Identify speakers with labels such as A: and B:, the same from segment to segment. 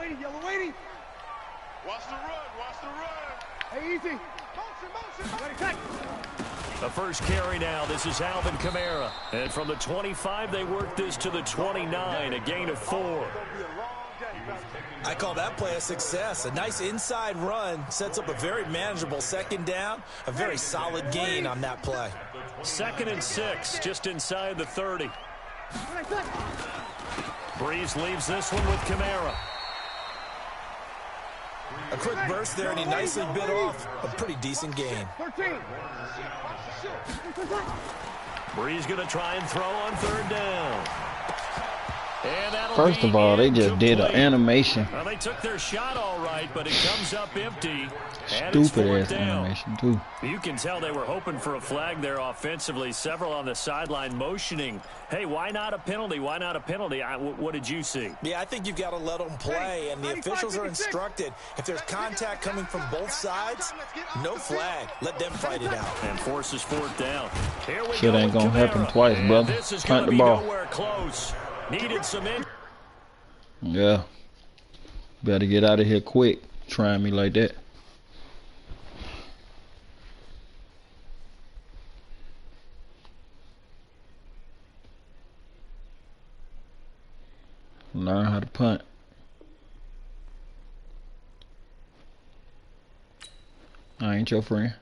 A: Yellow 80. Watch the run. Hey, easy. Motion. Ready, set.
B: The first carry now. This is Alvin Kamara. And from the 25, they work this to the 29, a gain of 4.
C: I call that play a success. A nice inside run sets up a very manageable second down. A very solid gain on that play.
B: 2nd and 6, just inside the 30. Breeze leaves this one with Kamara.
C: A quick burst there, and he nicely bit off a pretty decent gain.
B: Breeze going to try and throw on 3rd down.
D: First of all, they just did an animation.
B: Well, they took their shot all right, but it comes up empty.
D: Stupid-ass animation, too.
B: You can tell they were hoping for a flag there offensively. Several on the sideline motioning. Hey, why not a penalty? Why not a penalty? What did you see?
C: Yeah, I think you've got to let them play, and the officials are instructed. If there's contact coming from both sides, no flag. Let them fight it out.
B: And forces 4th down. Here we
D: Shit
B: go
D: ain't gonna happen twice, brother. Punt the ball.
B: Nowhere close. Needed some in.
D: Yeah. Better get out of here quick. Trying me like that. Learn how to punt. I ain't your friend.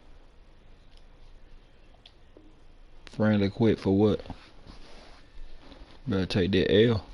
D: Friendly quit for what? Better take that L.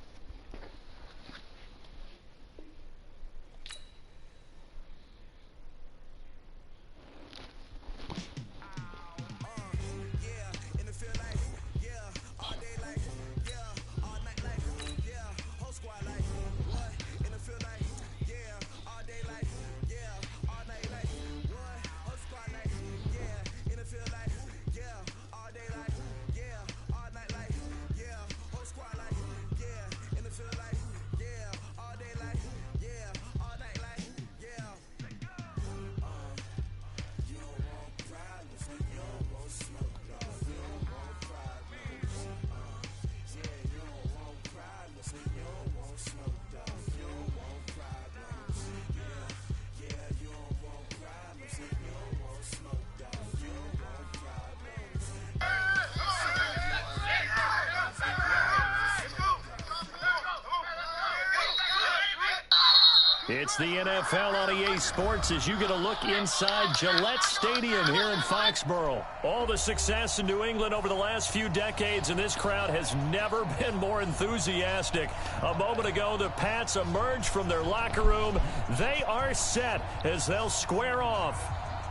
B: It's the NFL on EA Sports as you get a look inside Gillette Stadium here in Foxborough. All the success in New England over the last few decades, and this crowd has never been more enthusiastic. A moment ago, the Pats emerged from their locker room. They are set as they'll square off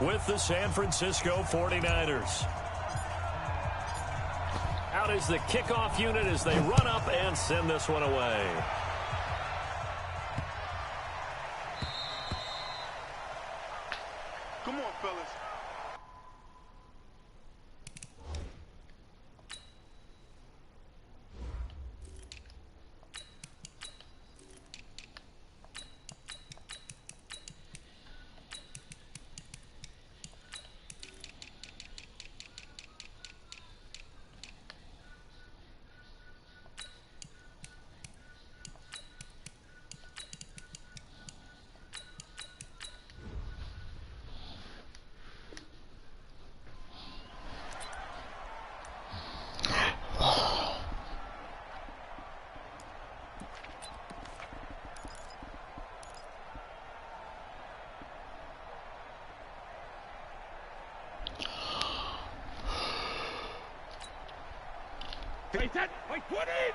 B: with the San Francisco 49ers. Out is the kickoff unit as they run up and send this one away.
A: Come on, fellas. Wait, set. Wait, put it!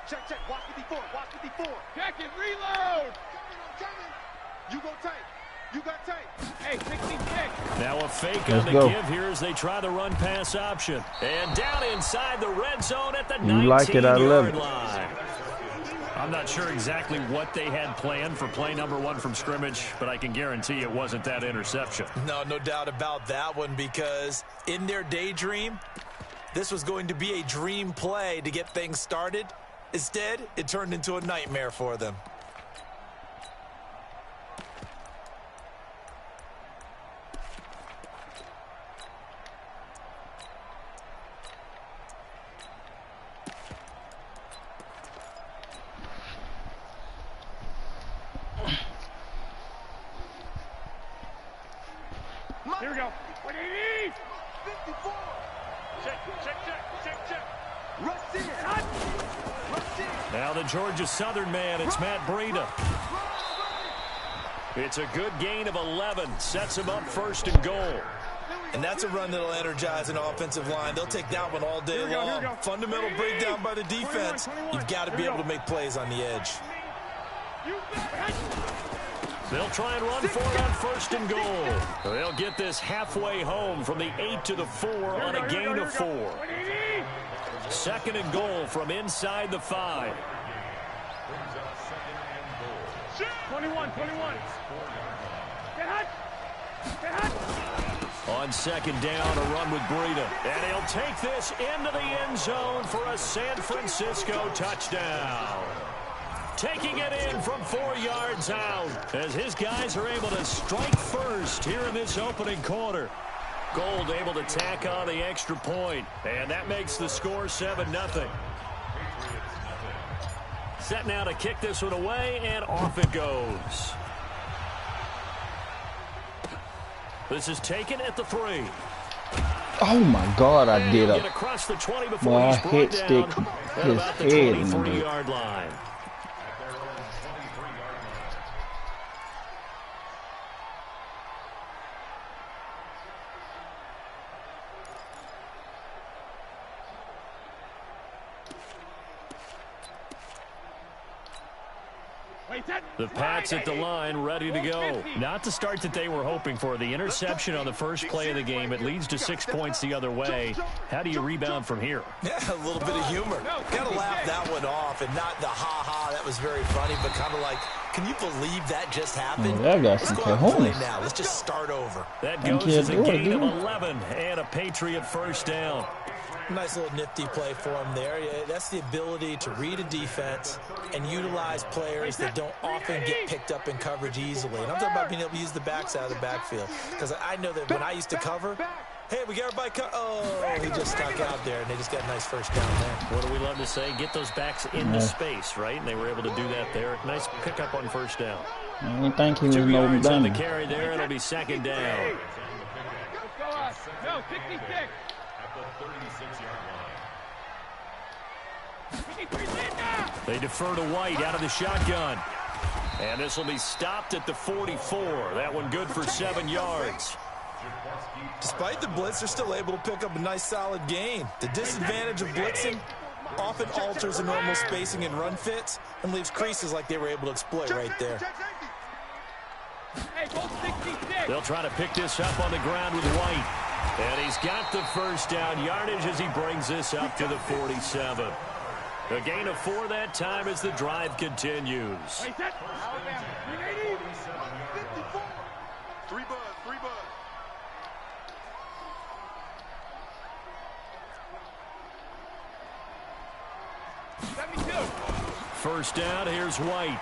A: Check. Watch 54. Check it, reload! I'm coming. You go tight. You got tight. Hey, 66.
B: Now a fake on the give here as they try the run-pass option. And down inside the red zone at the 19-yard line. I'm not sure exactly what they had planned for play number 1 from scrimmage, but I can guarantee it wasn't that interception.
C: No doubt about that one, because in their daydream, this was going to be a dream play to get things started. Instead, it turned into a nightmare for them.
A: Here we go. 180. 54. Check. Rush in.
B: Now the Georgia Southern man, it's Matt Breida. It's a good gain of 11. Sets him up first and goal.
C: And that's a run that'll energize an offensive line. They'll take that one all day long. Fundamental breakdown by the defense. You've got to be able to make plays on the edge.
B: They'll try and run for it on first and goal. They'll get this halfway home from the 8 to the 4 on a gain of 4. Second and goal from inside the 5.
A: 21. Get hot.
B: On second down, a run with Breida. And he'll take this into the end zone for a San Francisco touchdown. Taking it in from 4 yards out as his guys are able to strike first here in this opening quarter. Gold able to tack on the extra point, and that makes the score 7-0. Set now to kick this one away, and off it goes. This is taken at the 3.
D: Oh my God, I did
B: Get across the 20 before
D: well,
B: he's brought
D: stick
B: down at
D: his
B: about the
D: head in the
B: 23-yard line. The Pats at the line, ready to go. Not the start that they were hoping for. The interception on the first play of the game. It leads to 6 points the other way. How do you rebound from here?
C: Yeah, a little bit of humor. Got to laugh that one off, and not the ha-ha, that was very funny, but kind of like, can you believe that just happened?
D: that got
C: Let's
D: some
C: go out and play
D: cojones.
C: now. Let's just start over.
B: That goes as a gain of 11 and a Patriot first down.
C: Nice little nifty play for him there. Yeah, that's the ability to read a defense and utilize players that don't often get picked up in coverage easily. And I'm talking about being able to use the backs out of the backfield. Because I know that when I used to cover, hey, we got everybody oh, he just stuck out there, and they just got a nice first down there.
B: What do we love to say? Get those backs into space, right? And they were able to do that there. Nice pickup on first down.
D: I didn't think he was
B: 2
D: Notre
B: yards on the
D: Dame.
B: carry there. It'll be second down.
A: No, 66.
B: They defer to White out of the shotgun. And this will be stopped at the 44. That one good for 7 yards.
C: Despite the blitz, they're still able to pick up a nice solid gain. The disadvantage of blitzing often alters the normal spacing and run fits and leaves creases like they were able to exploit right there.
B: They'll try to pick this up on the ground with White. And he's got the first down yardage as he brings this up to the 47. A gain of 4 that time as the drive continues.
A: 3 bud.
B: First down, here's White.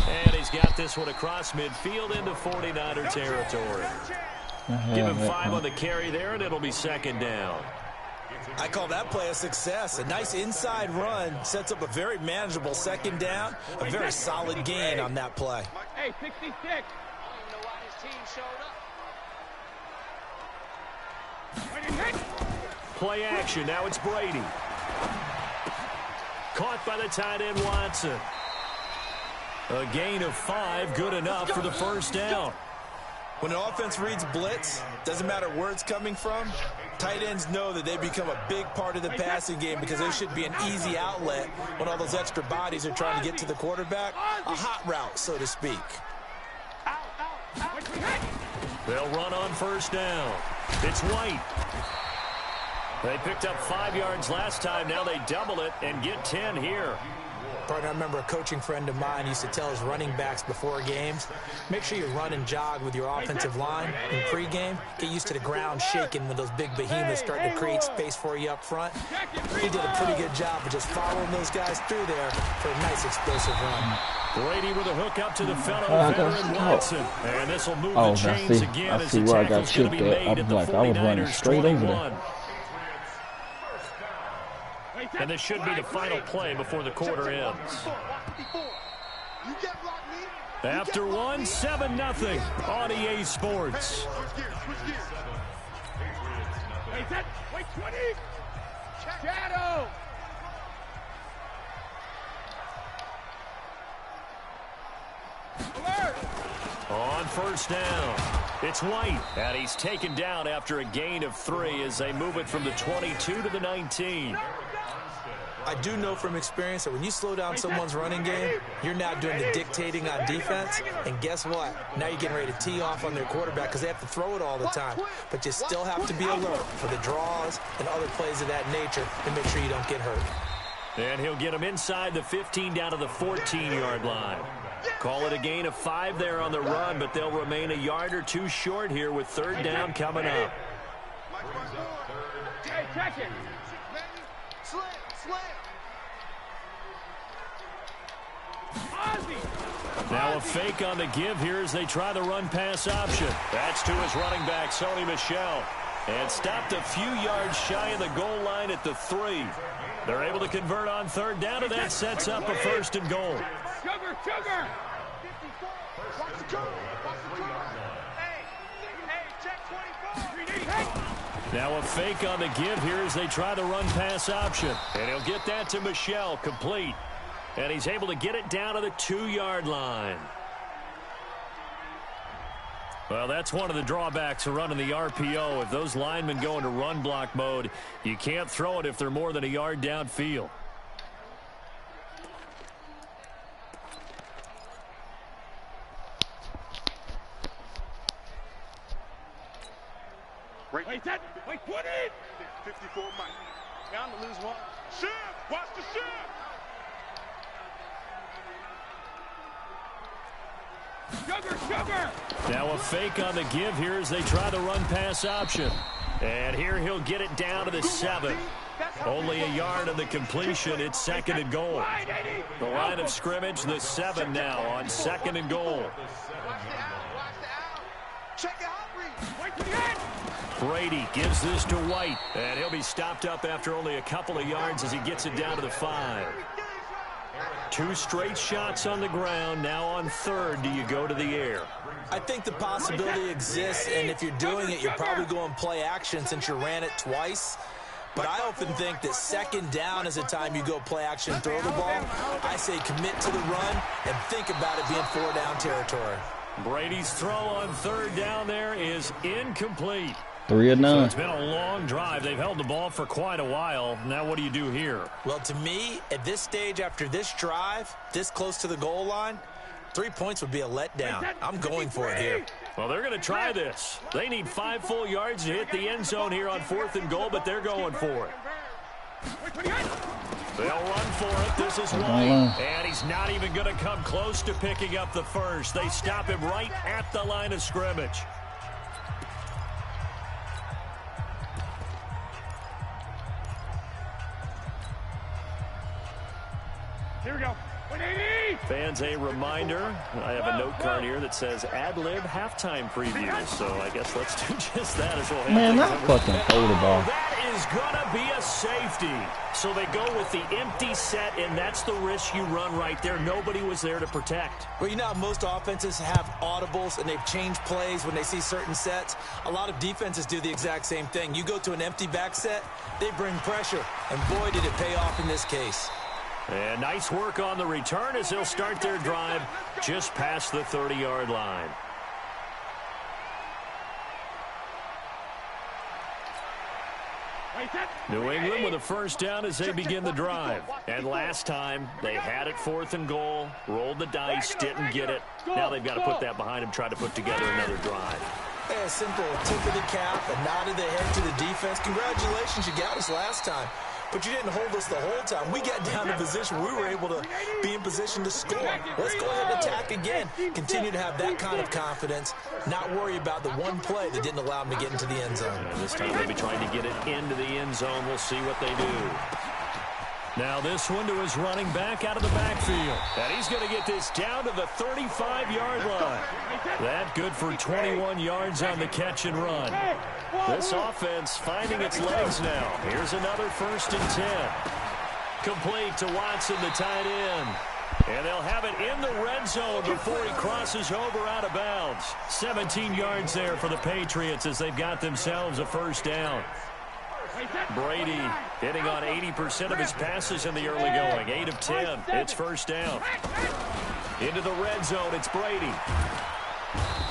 B: And he's got this one across midfield into 49er territory. Give him 5 on the carry there, and it'll be second down.
C: I call that play a success. A nice inside run sets up a very manageable second down. A very solid gain on that play.
A: Hey, 66.
B: Play action. Now it's Brady. Caught by the tight end Watson. A gain of 5, good enough for the first down.
C: When an offense reads blitz, doesn't matter where it's coming from, tight ends know that they become a big part of the passing game because they should be an easy outlet when all those extra bodies are trying to get to the quarterback. A hot route, so to speak.
B: They'll run on first down. It's White. They picked up 5 yards last time. Now they double it and get 10 here.
C: Partner, I remember a coaching friend of mine used to tell his running backs before games, make sure you run and jog with your offensive line in pregame. Get used to the ground shaking when those big behemoths start to create space for you up front. He did a pretty good job of just following those guys through there for a nice explosive run.
B: Brady with a hook up to the fellow veteran Watson. And this will move the chains again as the tackle's going to be made at the 49ers 21. And this should be the final play before the quarter ends.
A: You get blocked
B: After one, 7-0 on EA Sports.
A: Hey, set. Wait, 20. Shadow. Alert.
B: On first down, it's White, and he's taken down after a gain of 3 as they move it from the 22 to the 19.
C: I do know from experience that when you slow down someone's running game, you're now doing the dictating on defense. And guess what? Now you're getting ready to tee off on their quarterback because they have to throw it all the time. But you still have to be alert for the draws and other plays of that nature to make sure you don't get hurt.
B: And he'll get him inside the 15 down to the 14-yard line. Call it a gain of 5 there on the run, but they'll remain a yard or 2 short here with third down coming up.
A: Hey, check it. Slam.
B: Now a fake on the give here as they try the run-pass option. That's to his running back, Sony Michel. And stopped a few yards shy of the goal line at the 3. They're able to convert on third down, and that sets up a first and goal.
A: Sugar. Watch the curve. Hey, check 24.
B: Now a fake on the give here as they try the run-pass option. And he'll get that to Michel, complete. And he's able to get it down to the 2-yard line. Well, that's one of the drawbacks of running the RPO. If those linemen go into run block mode, you can't throw it if they're more than a yard downfield.
A: Wait, that. Wait, put it. 54 Mike. Bound to lose one. Shift. Watch the shift. Sugar.
B: Now a fake on the give here as they try the run-pass option. And here he'll get it down to the 7. Only a yard of the completion. It's second and goal. The line of scrimmage, the 7 now on second and goal.
A: Check it out, Wait for the end.
B: Brady gives this to White. And he'll be stopped up after only a couple of yards as he gets it down to the 5. 2 straight shots on the ground. Now on third, do you go to the air?
C: I think the possibility exists, and if you're doing it, you're probably going play action since you ran it twice. But I often think that second down is the time you go play action and throw the ball. I say commit to the run and think about it being 4-down territory.
B: Brady's throw on third down there is incomplete.
D: 3 of 9.
B: So it's been a long drive. They've held the ball for quite a while. Now what do you do here?
C: Well, to me, at this stage after this drive, this close to the goal line, 3 points would be a letdown. I'm going for it here.
B: Well, they're going to try this. They need 5 full yards to hit the end zone here on 4th and goal, but they're going for it. They'll run for it. This is White. And he's not even going to come close to picking up the first. They stop him right at the line of scrimmage.
A: Here we go. 180.
B: Fans, a reminder, I have a note card here that says ad-lib halftime preview. So I guess let's do just that as well.
D: Man, that fucking throw the ball.
B: That is going to be a safety. So they go with the empty set, and that's the risk you run right there. Nobody was there to protect.
C: Well, you know how most offenses have audibles, and they've changed plays when they see certain sets. A lot of defenses do the exact same thing. You go to an empty back set, they bring pressure. And boy, did it pay off in this case.
B: And nice work on the return as they'll start their drive just past the 30-yard line. New England with a first down as they begin the drive. And last time, they had it 4th and goal, rolled the dice, didn't get it. Now they've got to put that behind them, try to put together another drive.
C: Yeah, a simple tip of the cap, a nod of the head to the defense. Congratulations, you got us last time. But you didn't hold us the whole time. We got down to position where we were able to be in position to score. Let's go ahead and attack again. Continue to have that kind of confidence, not worry about the one play that didn't allow them to get into the end zone.
B: And this time they'll be trying to get it into the end zone. We'll see what they do. Now this one to his running back out of the backfield. And he's going to get this down to the 35-yard line. That good for 21 yards on the catch and run. This offense finding its legs now. Here's another 1st and 10. Complete to Watson, the tight end. And they'll have it in the red zone before he crosses over out of bounds. 17 yards there for the Patriots as they've got themselves a first down. Brady hitting on 80% of his passes in the early going. 8 of 10. It's first down. Into the red zone, it's Brady.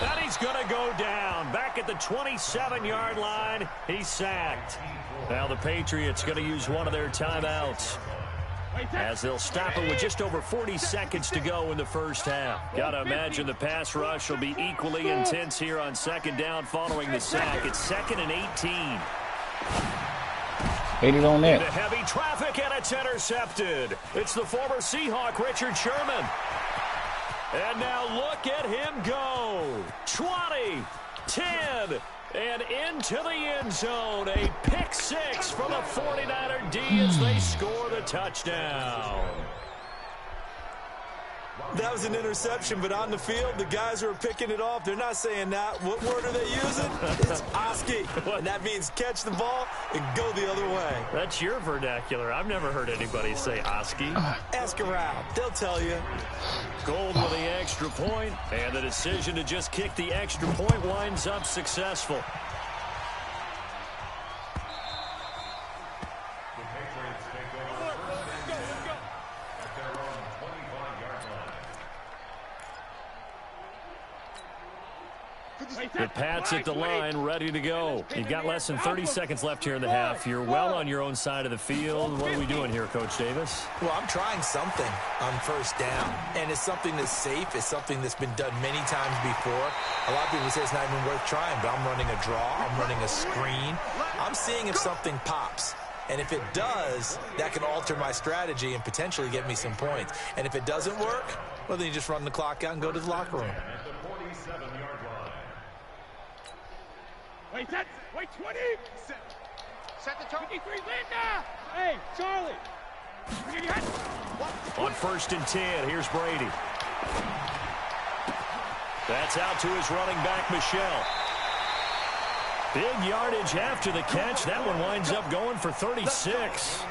B: And he's going to go down. Back at the 27-yard line, he's sacked. Now the Patriots going to use one of their timeouts, as they'll stop it with just over 40 seconds to go in the first half. Got to imagine the pass rush will be equally intense here on second down following the sack. It's 2nd and 18.
D: Hit it on that.
B: Into heavy traffic, and it's intercepted. It's the former Seahawk, Richard Sherman. And now look at him go. 20, 10, and into the end zone. A pick six for the 49er D as they score the touchdown.
C: That was an interception, but on the field, the guys who are picking it off, they're not saying that. What word are they using? It's Oski. And that means catch the ball and go the other way.
B: That's your vernacular. I've never heard anybody say Oski.
C: Ask around. They'll tell you.
B: Gold with the extra point, and the decision to just kick the extra point winds up successful. The Pats at the line, ready to go. You've got less than 30 seconds left here in the half. You're well on your own side of the field. What are we doing here, Coach Davis?
C: Well, I'm trying something on first down, and it's something that's safe. It's something that's been done many times before. A lot of people say it's not even worth trying, but I'm running a draw. I'm running a screen. I'm seeing if something pops. And if it does, that can alter my strategy and potentially get me some points. And if it doesn't work, well, then you just run the clock out and go to the locker room.
A: Wait, 20. Set the target. 23, Linda. Hey, Charlie.
B: On 1st and 10, here's Brady. That's out to his running back, Michelle. Big yardage after the catch. That one winds up going for 36.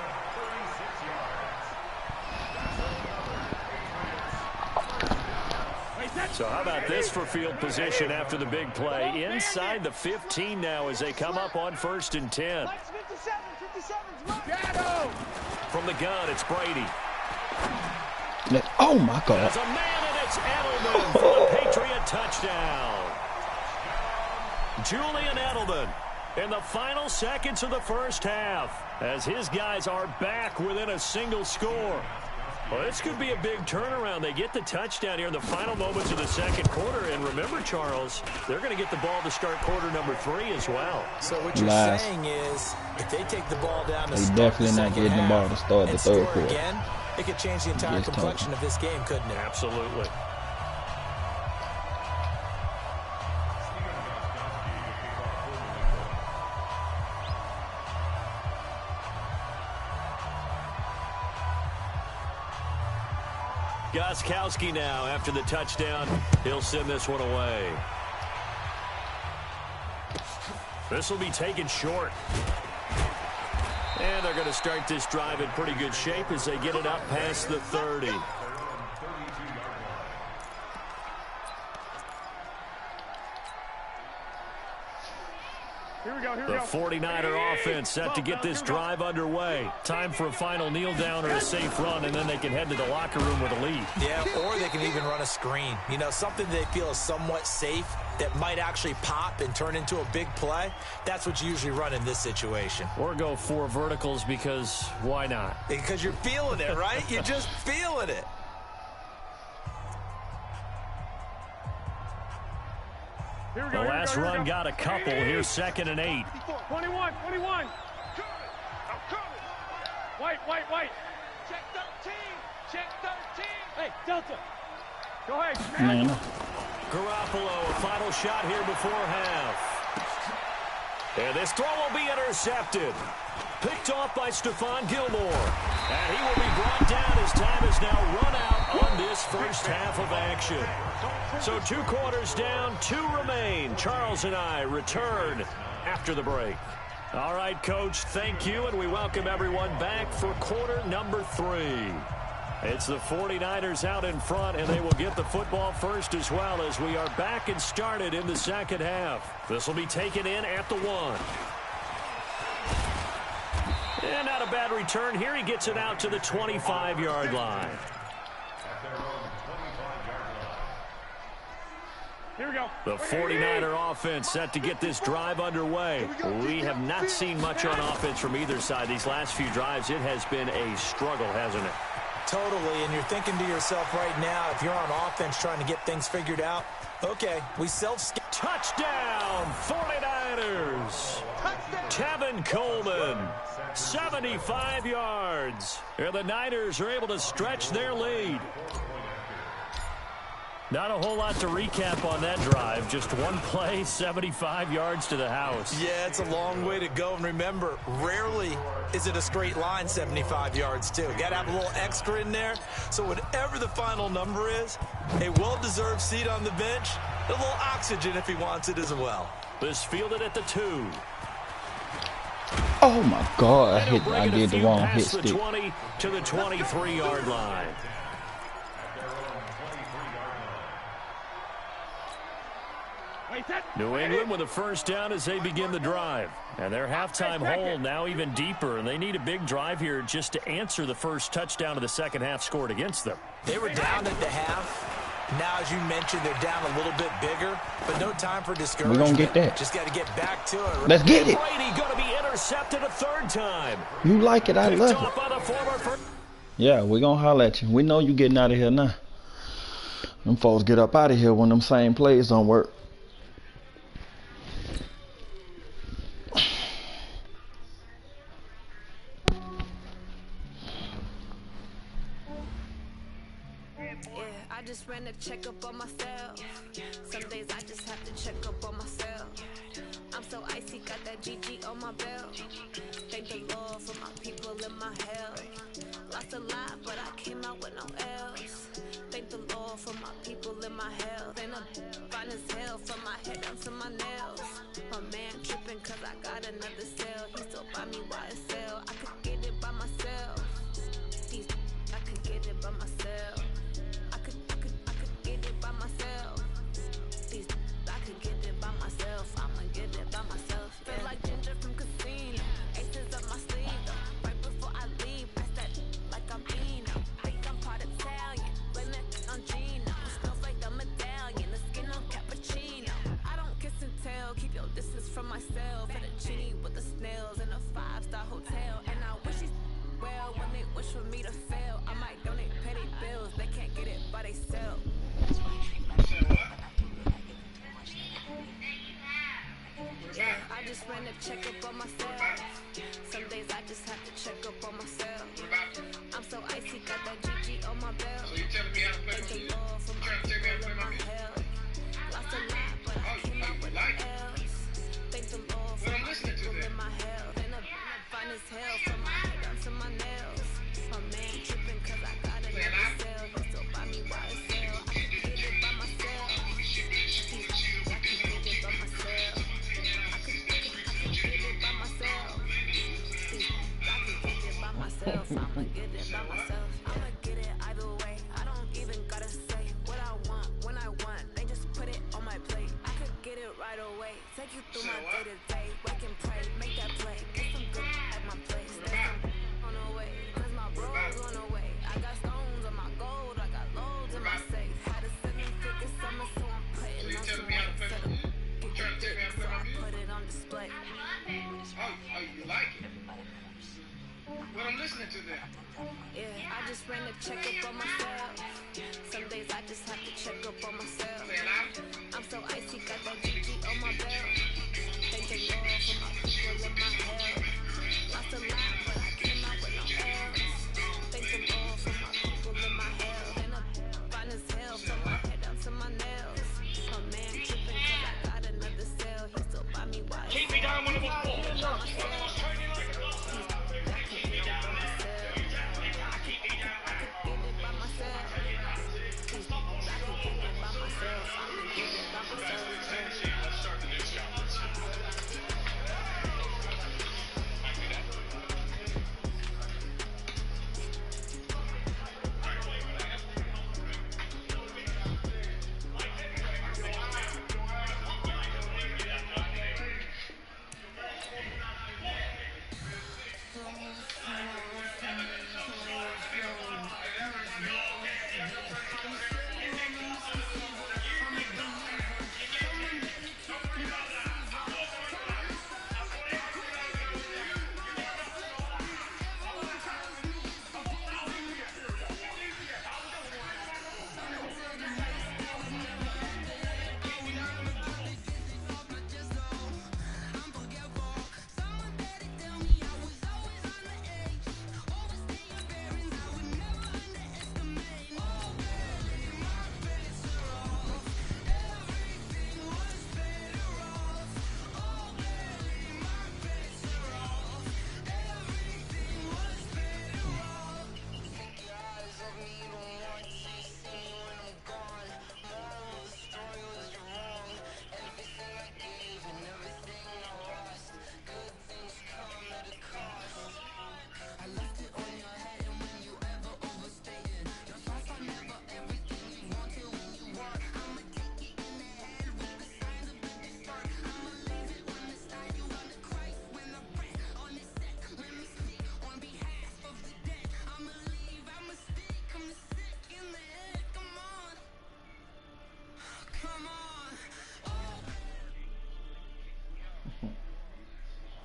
B: So how about this for field position after the big play? Inside the 15 now as they come up on 1st and 10. From the gun, it's Brady.
D: Oh, my God.
B: As a man, and it's Edelman for the Patriot touchdown. Julian Edelman in the final seconds of the first half as his guys are back within a single score. Well, this could be a big turnaround. They get the touchdown here in the final moments of the second quarter. And remember, Charles, they're going to get the ball to start quarter number 3 as well.
C: So what you're saying is if they take the ball down to
D: they
C: start
D: definitely not getting the ball to start the third quarter.
C: Again, it could change the entire complexion of this game, couldn't it?
B: Absolutely. Gostkowski now after the touchdown. He'll send this one away. This will be taken short. And they're going to start this drive in pretty good shape as they get it up past the 30. The 49er offense set to get this drive underway. Time for a final kneel down or a safe run, and then they can head to the locker room with a lead.
C: Yeah, or they can even run a screen. You know, something they feel is somewhat safe that might actually pop and turn into a big play. That's what you usually run in this situation.
B: Or go 4 verticals because why not?
C: Because you're feeling it, right? You're just feeling it.
B: The last run got a couple. Here's 2nd and 8.
A: 21. White. Check 13. Hey, Delta. Go ahead.
B: Garoppolo, a final shot here before half. And this throw will be intercepted. Picked off by Stephon Gilmore. And he will be brought down as time is now run out on this first half of action. So 2 quarters down, 2 remain. Charles and I return after the break. All right, Coach, thank you, and we welcome everyone back for quarter number 3. It's the 49ers out in front, and they will get the football first as well as we are back and started in the second half. This will be taken in at the 1. And not a bad return here. He gets it out to the 25-yard line.
A: Here we go.
B: The 49er offense set to get this drive underway. We have not seen much on offense from either side. These last few drives, it has been a struggle, hasn't it?
C: Totally, and you're thinking to yourself right now, if you're on offense trying to get things figured out, okay, we
B: touchdown, 49ers. Tevin Coleman, 75 yards. And the Niners are able to stretch their lead. Not a whole lot to recap on that drive. Just one play, 75 yards to the house.
C: Yeah, it's a long way to go. And remember, rarely is it a straight line 75 yards, too. Got to have a little extra in there. So whatever the final number is, a well-deserved seat on the bench, a little oxygen if he wants it as well.
B: This fielded at the 2.
D: Oh, my God. I did the wrong hit stick.
B: The 20 to the 23-yard line. New England with a first down as they begin the drive. And their halftime hole now even deeper, and they need a big drive here just to answer the first touchdown of the second half scored against them.
C: They were down at the half. Now, as you mentioned, they're down a little bit bigger, but no time for discouragement.
D: We're going to get that.
C: Just got to get back to it.
D: Let's get it.
B: Brady going to be intercepted a third time.
D: You like it. I love it. Yeah, we're going to holler at you. We know you getting out of here now. Them folks get up out of here when them same plays don't work.
E: Just ran a check up on myself. Some days I just have to check up on myself. I'm so icy, got that GG on my belt. Thank the Lord for my people in my health. Lost a lot, but I came out with no else. Thank the Lord for my people in my health. And I'm fine as hell from my head down to my nails. My man tripping cause I got another sale. He still buy me YSL. I could get it by myself. I could get it by myself. By myself. I could get it by myself. I'ma get it by myself. Yeah. Feel like Ginger from Casino. Aces up my sleeve though. Right before I leave, pass that like I'm Eno. Think I'm part Italian. Blame that on Gino. Snowflake the medallion. The skin on cappuccino. I don't kiss and tell. Keep your distance from myself. Fettuccine with the snails in a 5-star hotel. And I wish he's well when they wish for me to fail. I might donate petty bills. They can't get it by themselves. Yeah, I just ran a check up on myself. Some days I just have to check up on myself. I'm so icy, got that GG on my belt. Thank the Lord for my people in my health. Lost a lot, but I came out with no else. Thank the Lord for my people in my health. And I'm fine as hell from my head down to my nails. My man tripping cause I got another sale. He still buy me YSL. I can get it by myself. I can get it by myself. I can get it by myself. I can get it by myself. I'ma get it by myself. I'ma get it either way. I don't even gotta say what I want when I want. They just put it on my plate. I could get it right away. Take you through my day to day. Wake and pray, make that play. Get some good at my place. There's some on the way, cause my bro's on the way. I got stones on my gold. I got loads in my safe. Had a 7-figure summer, so I'm putting on some weight. So I put it on display.
A: Oh, you like it? Well, I'm listening to that.
E: Yeah, I just ran a check up on myself. Some days I just have to check up on myself. I'm so icy, got that GG on my belt. Thank the Lord for my people in my health. Lost a lot, but I came out with no else. Thank the Lord for my people in my health. And I'm fine as hell from my head down to my nails. My man tripping cause I got another sale. He still buy me YSL.
A: Keep me down when it was full.
E: I could get it by myself.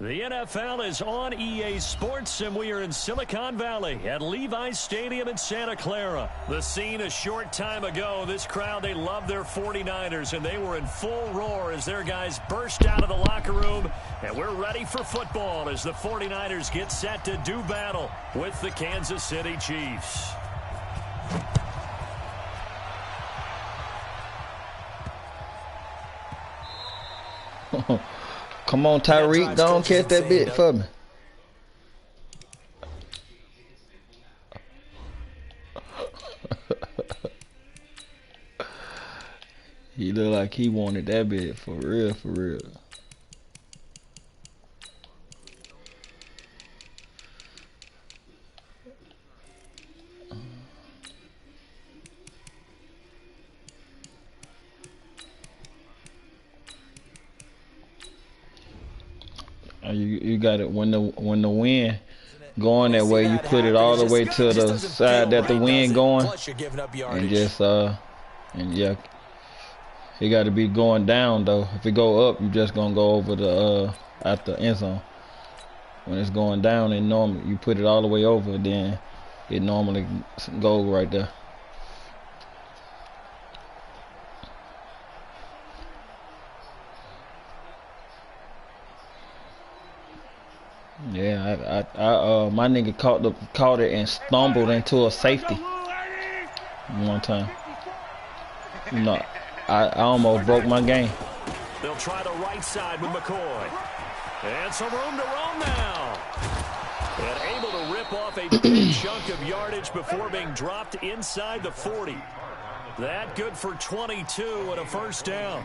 B: The NFL is on EA Sports, and we are in Silicon Valley at Levi's Stadium in Santa Clara. The scene a short time ago. This crowd, they love their 49ers, and they were in full roar as their guys burst out of the locker room. And we're ready for football as the 49ers get set to do battle with the Kansas City Chiefs.
D: Come on, Tyreek, don't catch that bit for me. He looked like he wanted that bit for real, for real. You got it when the wind going that way, you put it all the way to the side that the wind going, and just and yeah, it got to be going down though. If it go up, you just gonna go over the at the end zone. When it's going down, and normally you put it all the way over, then it normally goes right there. Yeah, my nigga caught it and stumbled into a safety one time. No, I almost broke my game.
B: They'll try the right side with McCoy. And some room to roam now. And able to rip off a big chunk of yardage before being dropped inside the 40. That good for 22 and a first down.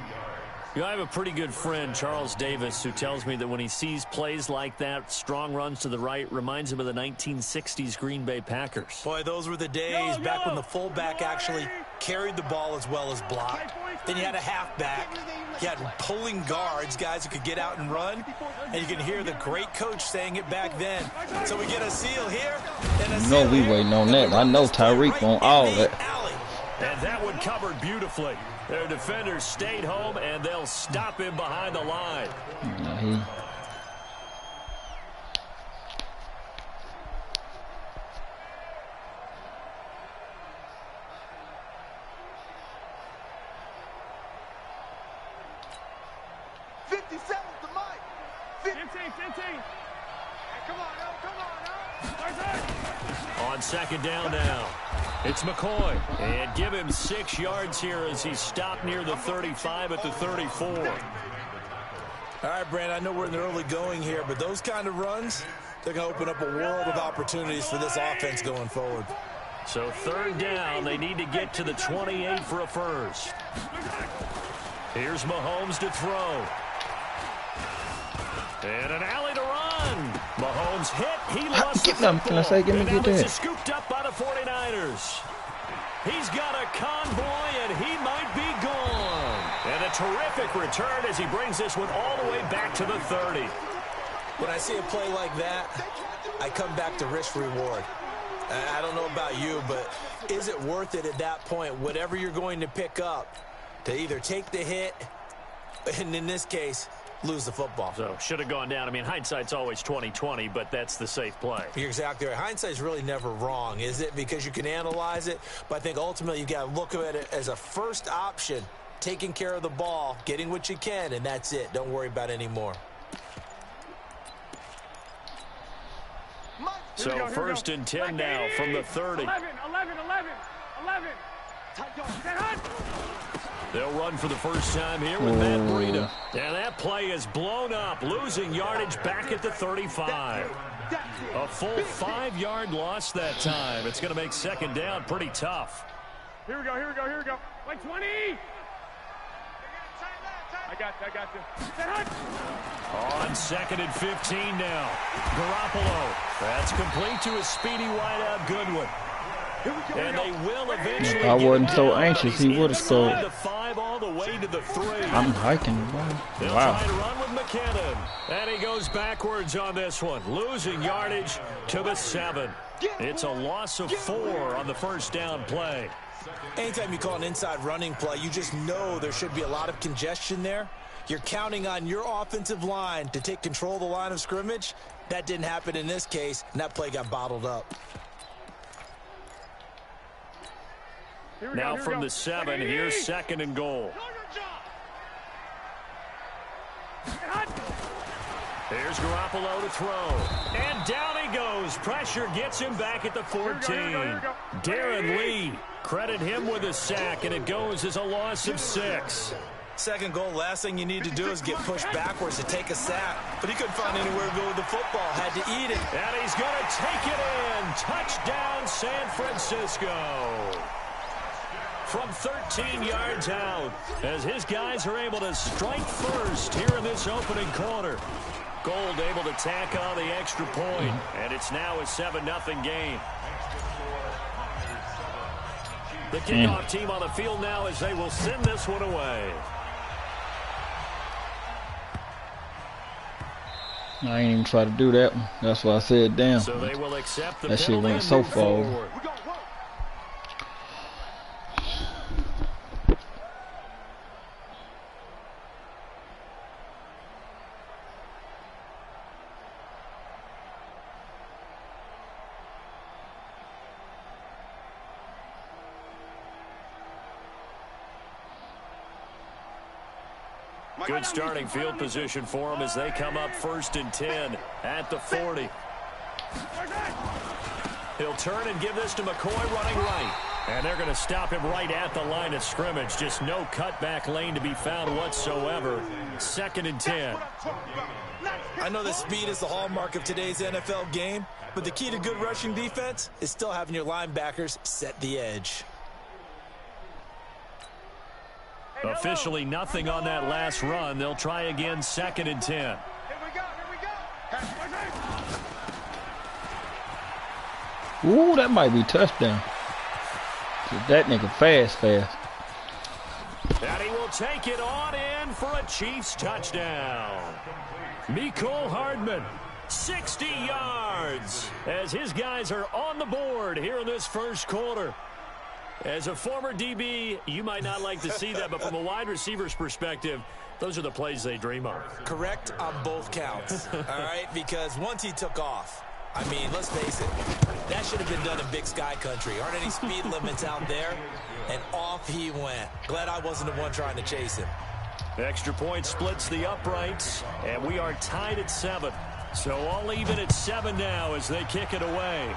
B: You know, I have a pretty good friend, Charles Davis, who tells me that when he sees plays like that, strong runs to the right, reminds him of the 1960s Green Bay Packers.
C: Boy, those were the days back when the fullback actually carried the ball as well as blocked. Then you had a halfback. You had pulling guards, guys who could get out and run. And you can hear the great coach saying it back then. So we get a seal here. And a seal
D: we waiting on that. I know Tyreek on all that.
B: And that one covered beautifully. Their defenders stayed home, and they'll stop him behind the line. On second down now. It's McCoy, and give him 6 yards here as he stopped near the 35 at the 34.
C: All right, Brand, I know we're in the early going here, but those kind of runs, they're going to open up a world of opportunities for this offense going forward.
B: So third down, they need to get to the 28 for a first. Here's Mahomes to throw. And an alley to run. Mahomes hit. He lost the football. And now this is scooped up by the 49ers. He's got a convoy, and he might be gone. And a terrific return as he brings this one all the way back to the 30.
C: When I see a play like that, I come back to risk-reward. I don't know about you, but is it worth it at that point, whatever you're going to pick up, to either take the hit, and in this case, lose the football?
B: So should have gone down. I mean, hindsight's always 20/20, but that's the safe play.
C: You're exactly right. Hindsight's really never wrong, is it? Because you can analyze it, but I think ultimately you got to look at it as a first option, taking care of the ball, getting what you can, and that's it. Don't worry about any more.
B: So first and 10 now from the 30.
A: 11.
B: They'll run for the first time here with Matt Breida. And that play is blown up, losing yardage back at the 35. A full 5-yard loss that time. It's going to make second down pretty tough.
A: Here we go. Like 20. I got you.
B: On second and 15 now. Garoppolo. That's complete to a speedy wideout Goodwin. And they will eventually.
D: I wasn't so anxious. He would have scored.
B: The 5 all the way to the 3.
D: I'm hiking the ball.
B: They'll try to run with McKinnon. And he goes backwards on this one, losing yardage to the 7. It's a loss of 4 on the first down play.
C: Anytime you call an inside running play, you just know there should be a lot of congestion there. You're counting on your offensive line to take control of the line of scrimmage. That didn't happen in this case, and that play got bottled up.
B: Now from the 7, here's 2nd and goal. Here's Garoppolo to throw. And down he goes. Pressure gets him back at the 14. Darren Lee, credit him with a sack, and it goes as a loss of 6.
C: Second goal, last thing you need to do is get pushed backwards to take a sack. But he couldn't find anywhere to go with the football. Had to eat it.
B: And he's going to take it in. Touchdown, San Francisco. From 13 yards out, as his guys are able to strike first here in this opening quarter. Gold able to tack on the extra point, and it's now a 7-0 game. The kickoff team on the field now as they will send this one away.
D: I ain't even try to do that one. That's why I said, damn.
B: So they will accept the
D: that shit went so far over.
B: Good starting field position for them as they come up 1st and 10 at the 40. He'll turn and give this to McCoy running right. And they're going to stop him right at the line of scrimmage. Just no cutback lane to be found whatsoever. 2nd and 10.
C: I know that speed is the hallmark of today's NFL game, but the key to good rushing defense is still having your linebackers set the edge.
B: Officially nothing on that last run. They'll try again 2nd and 10.
A: Here we go.
D: Ooh, that might be touchdown. That nigga fast.
B: And he will take it on in for a Chiefs touchdown. Mecole Hardman, 60 yards, as his guys are on the board here in this first quarter. As a former DB, you might not like to see that, but from a wide receiver's perspective, those are the plays they dream of.
C: Correct on both counts, all right? Because once he took off, I mean, let's face it, that should have been done in Big Sky Country. Aren't any speed limits out there? And off he went. Glad I wasn't the one trying to chase him.
B: Extra point splits the uprights, and we are tied at 7. So all even at 7 now as they kick it away.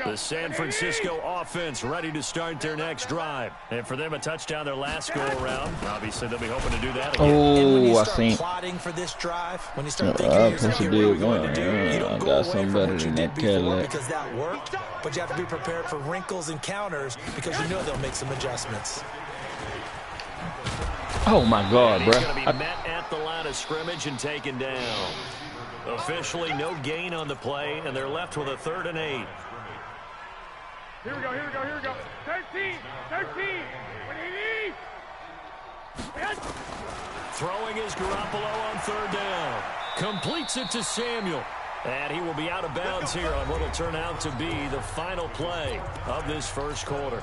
B: The San Francisco offense ready to start their next drive. And for them, a touchdown their last go-around. Obviously, they'll be hoping to do that again.
D: Oh, I seen.
C: Plotting for this drive, when you start thinking what you're going to do, you don't go away from what you did before because that worked, but you have to be prepared for wrinkles and counters because you know they'll make some adjustments.
D: Oh, my God, bro.
B: He's going to be met at the line of scrimmage and taken down. Officially, no gain on the play, and they're left with a 3rd and 8.
A: Here we go. 13.
B: Throwing is Garoppolo on 3rd down. Completes it to Samuel. And he will be out of bounds here on what will turn out to be the final play of this first quarter.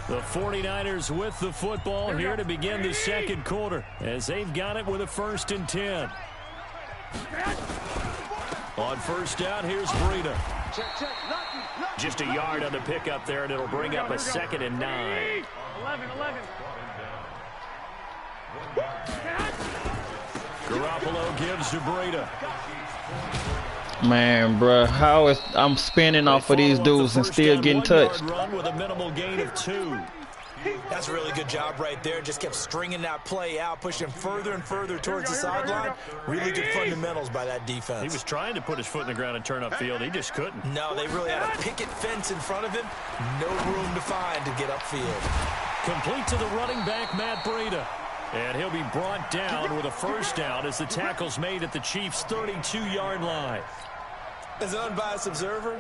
B: The 49ers with the football here to begin the second quarter as they've got it with a 1st and 10. On 1st down, here's Breida. Just a yard on the pickup there, and it'll bring up a 2nd and 9.
A: 11.
B: Garoppolo gives to Breida.
D: Man, bro, how is I'm spinning off of these dudes and still getting touched?
B: Run with a minimal gain of 2.
C: That's a really good job right there. Just kept stringing that play out, pushing further and further towards the sideline. Really good fundamentals by that defense.
B: He was trying to put his foot in the ground and turn upfield. He just couldn't.
C: No, they really had a picket fence in front of him. No room to find to get upfield.
B: Complete to the running back, Matt Breida. And he'll be brought down with a 1st down as the tackle's made at the Chiefs' 32-yard line.
C: As an unbiased observer,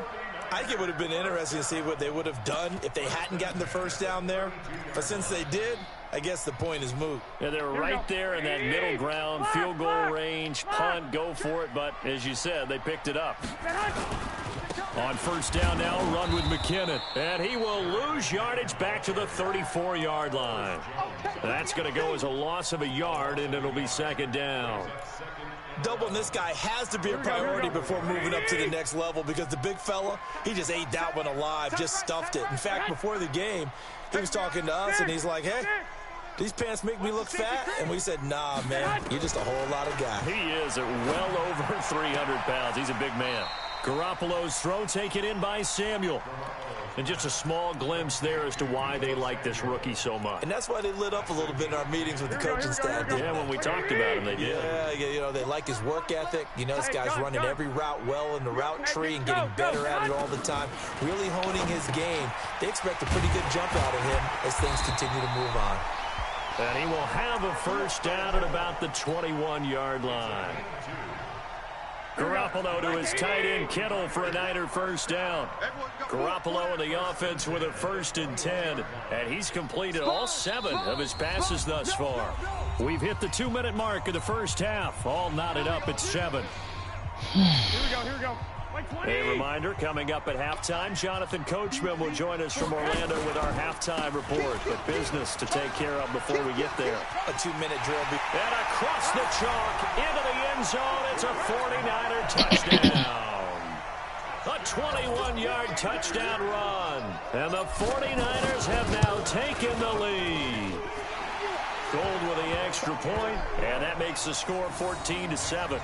C: I think it would have been interesting to see what they would have done if they hadn't gotten the first down there. But since they did, I guess the point is moot.
B: Yeah, they were right there in that middle ground, field goal range, punt, go for it. But as you said, they picked it up. On first down now, run with McKinnon. And he will lose yardage back to the 34-yard line. That's going to go as a loss of a yard, and it'll be second down.
C: Doubling this guy has to be a priority before moving up to the next level, because the big fella, he just ate that one alive, just stuffed it. In fact, before the game, he was talking to us, and he's like, hey, these pants make me look fat? And we said, nah, man, you're just a whole lot of guy.
B: He is at well over 300 pounds. He's a big man. Garoppolo's throw taken in by Samuel. And just a small glimpse there as to why they like this rookie so much.
C: And that's why they lit up a little bit in our meetings with the coaching staff.
B: Yeah, when we talked about him, they did.
C: Yeah, you know, they like his work ethic. You know, this guy's running every route well in the route tree and getting better at it all the time, really honing his game. They expect a pretty good jump out of him as things continue to move on.
B: And he will have a first down at about the 21-yard line. Garoppolo to his tight end Kittle for a Niner first down. Garoppolo in the offense with a 1st and 10. And he's completed all 7 of his passes thus far. We've hit the 2-minute mark of the first half. All knotted up at 7.
A: Here we go.
B: A reminder, coming up at halftime, Jonathan Coachman will join us from Orlando with our halftime report. But business to take care of before we get there.
C: A 2-minute drill.
B: And across the chalk, into the end zone, it's a 49er touchdown. A 21-yard touchdown run. And the 49ers have now taken the lead. Gold with the extra point, and that makes the score 14-7.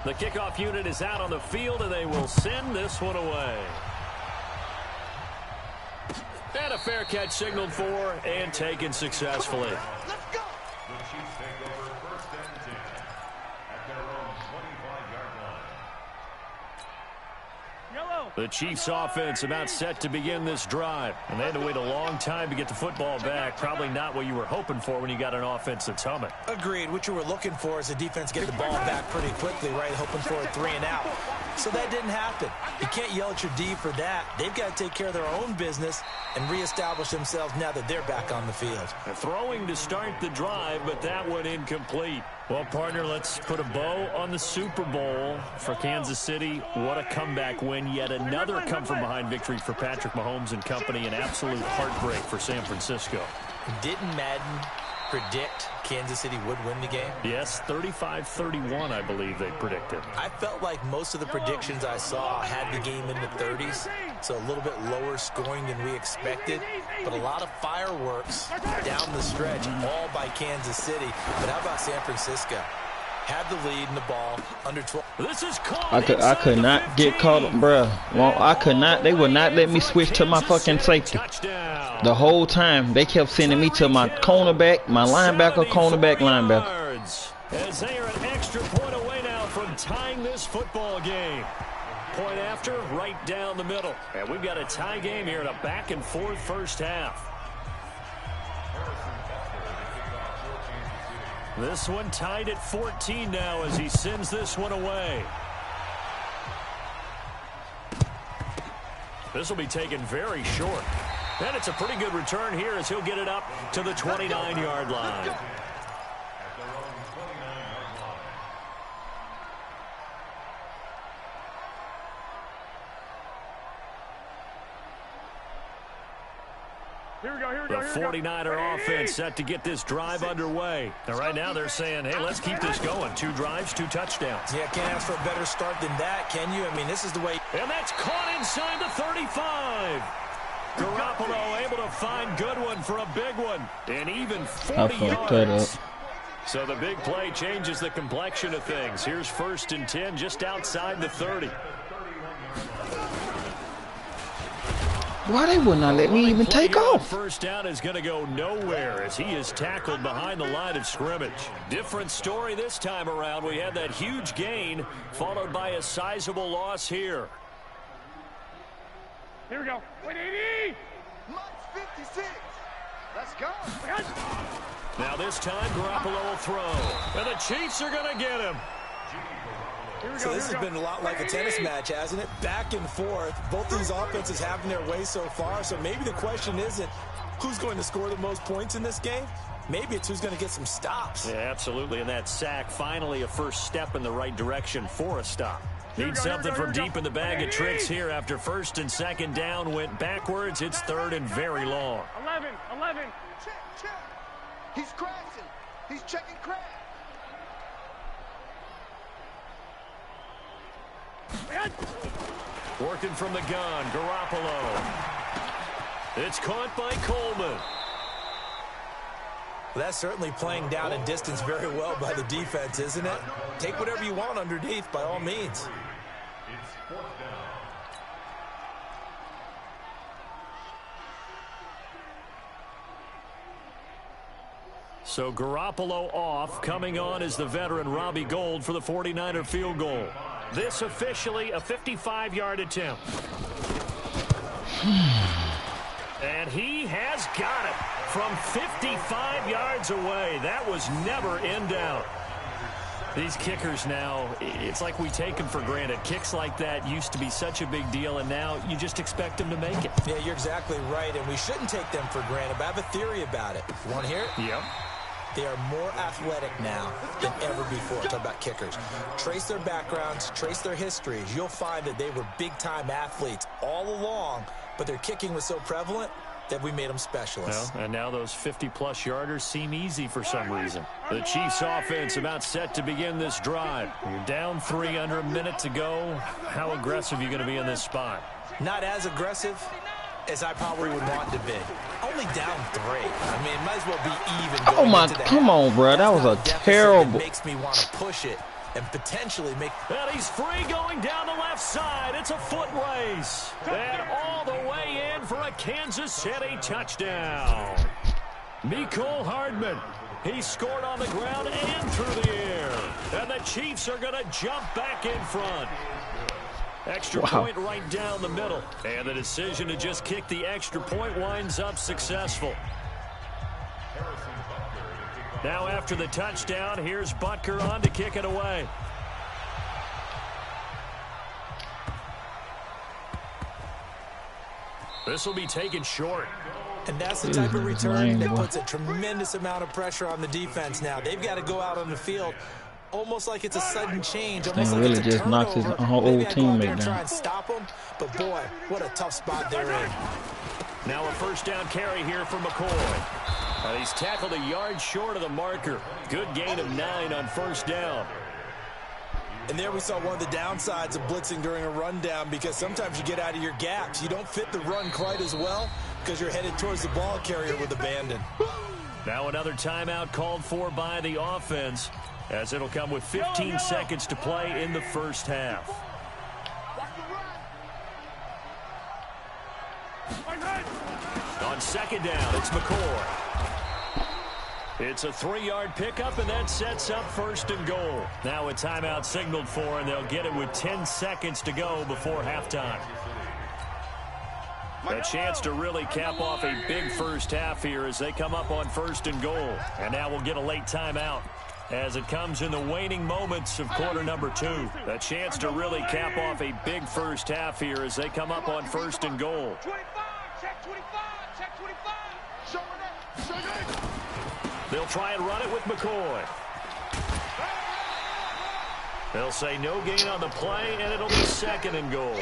B: The kickoff unit is out on the field, and they will send this one away. And a fair catch signaled for and taken successfully.
A: Let's go.
B: The Chiefs offense about set to begin this drive. And they had to wait a long time to get the football back. Probably not what you were hoping for when you got an offense that's humming.
C: Agreed. What you were looking for is the defense getting the ball back pretty quickly, right? Hoping for a 3 and out. So that didn't happen. You can't yell at your D for that. They've got to take care of their own business and reestablish themselves now that they're back on the field.
B: Throwing to start the drive, but that one incomplete. Well, partner, let's put a bow on the Super Bowl for Kansas City. What a comeback win. Yet another come-from-behind victory for Patrick Mahomes and company. An absolute heartbreak for San Francisco.
C: Didn't Madden predict Kansas City would win the game?
B: Yes, 35-31, I believe they predicted.
C: I felt like most of the predictions I saw had the game in the 30s, so a little bit lower scoring than we expected, but a lot of fireworks down the stretch, all by Kansas City. But how about San Francisco? Had the lead in the ball, under 12.
B: This is caught.
D: I could not get caught, bruh. Well, I could not. They would not let me switch to my fucking safety. The whole time they kept sending me to my cornerback, my linebacker, cornerback, linebacker.
B: As they are an extra point away now from tying this football game. Point after, right down the middle. And we've got a tie game here in a back-and-forth first half. This one tied at 14 now as he sends this one away. This will be taken very short. And it's a pretty good return here as he'll get it up to the 29-yard line. The 49er offense set to get this drive underway. And right now they're saying, hey, let's keep this going. 2 drives, 2 touchdowns.
C: Yeah, can't ask for a better start than that, can you? I mean, this is the way.
B: And that's caught inside the 35. Garoppolo able to find Goodwin for a big one. And even 40 yards. So the big play changes the complexion of things. Here's 1st and 10 just outside the 30.
D: Why they would not let me even take off?
B: First down is going to go nowhere as he is tackled behind the line of scrimmage. Different story this time around. We had that huge gain followed by a sizable loss here.
A: Here we go. 180. Mike's 56. Let's go.
B: Now this time, Garoppolo will throw. And the Chiefs are going to get him.
C: So this has been a lot like a tennis match, hasn't it? Back and forth. Both these offenses having their way so far. So maybe the question isn't who's going to score the most points in this game. Maybe it's who's going to get some stops.
B: Yeah, absolutely. And that sack, finally a first step in the right direction for a stop. Need something from deep in the bag of tricks here after first and second down went backwards. It's third and very long.
A: 11. Check. He's crashing. He's checking crash.
B: Working from the gun, Garoppolo. It's caught by Coleman.
C: That's certainly playing down and distance very well by the defense, isn't it? Take whatever you want underneath, by all means.
B: So Garoppolo off. Coming on is the veteran Robbie Gould for the 49er field goal. This officially a 55-yard attempt. And he has got it from 55 yards away. That was never in doubt. These kickers now, it's like we take them for granted. Kicks like that used to be such a big deal, and now you just expect them to make it.
C: Yeah, you're exactly right, and we shouldn't take them for granted, but I have a theory about it. You want to hear it?
B: Yep.
C: They are more athletic now than ever before. Talk about kickers. Trace their backgrounds, trace their histories. You'll find that they were big-time athletes all along, but their kicking was so prevalent that we made them specialists.
B: Well, and now those 50-plus yarders seem easy for some reason. The Chiefs offense about set to begin this drive. You're down 3 under a minute to go. How aggressive are you going to be in this spot?
C: Not as aggressive as I probably would want to be. Only down 3. I mean, it might as well be even.
D: Oh my, come on, bro. That was a terrible.
C: Makes me want to push it and potentially make.
B: And he's free going down the left side. It's a foot race. And all the way in for a Kansas City touchdown. Mecole Hardman. He scored on the ground and through the air. And the Chiefs are going to jump back in front. Extra point right down the middle. And the decision to just kick the extra point winds up successful. Now after the touchdown, here's Butker on to kick it away. This will be taken short.
C: And that's the type of return that puts a tremendous amount of pressure on the defense now. They've got to go out on the field almost like it's a sudden change. Almost like
D: really
C: it's a
D: just knocked his
C: turnover.
D: whole
C: Maybe I go out there
D: teammate
C: and try
D: down.
C: and stop them, but boy, what a tough spot they're in.
B: Now a first down carry here for McCoy. He's tackled a yard short of the marker. Good gain of 9 on first down.
C: And there we saw one of the downsides of blitzing during a rundown, because sometimes you get out of your gaps. You don't fit the run quite as well because you're headed towards the ball carrier with abandon.
B: Now another timeout called for by the offense, as it'll come with 15 seconds to play in the first half. On second down, it's McCoy. It's a 3-yard pickup, and that sets up first and goal. Now a timeout signaled for, and they'll get it with 10 seconds to go before halftime. A chance to really cap off a big first half here as they come up on first and goal. And now we'll get a late timeout as it comes in the waning moments of quarter number 2. A chance to really cap off a big first half here as they come up on first and goal.
A: 25, check 25, check 25. Showing it.
B: They'll try and run it with McCoy. They'll say no gain on the play, and it'll be second and goal.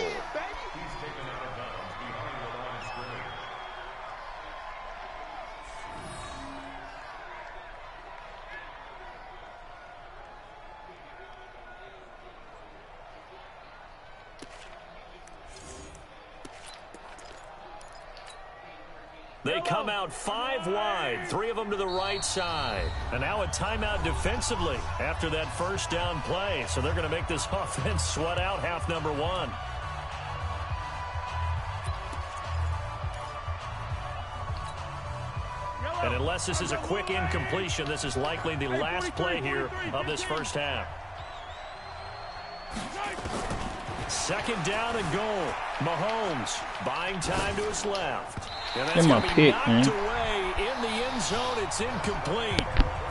B: They come out 5 wide, 3 of them to the right side. And now a timeout defensively after that first down play. So they're going to make this offense sweat out half number 1. And unless this is a quick incompletion, this is likely the last play here of this first half. Second down and goal. Mahomes buying time to his left. And that's
D: Get my
B: gonna be
D: pick,
B: knocked
D: man.
B: away in the end zone. It's incomplete.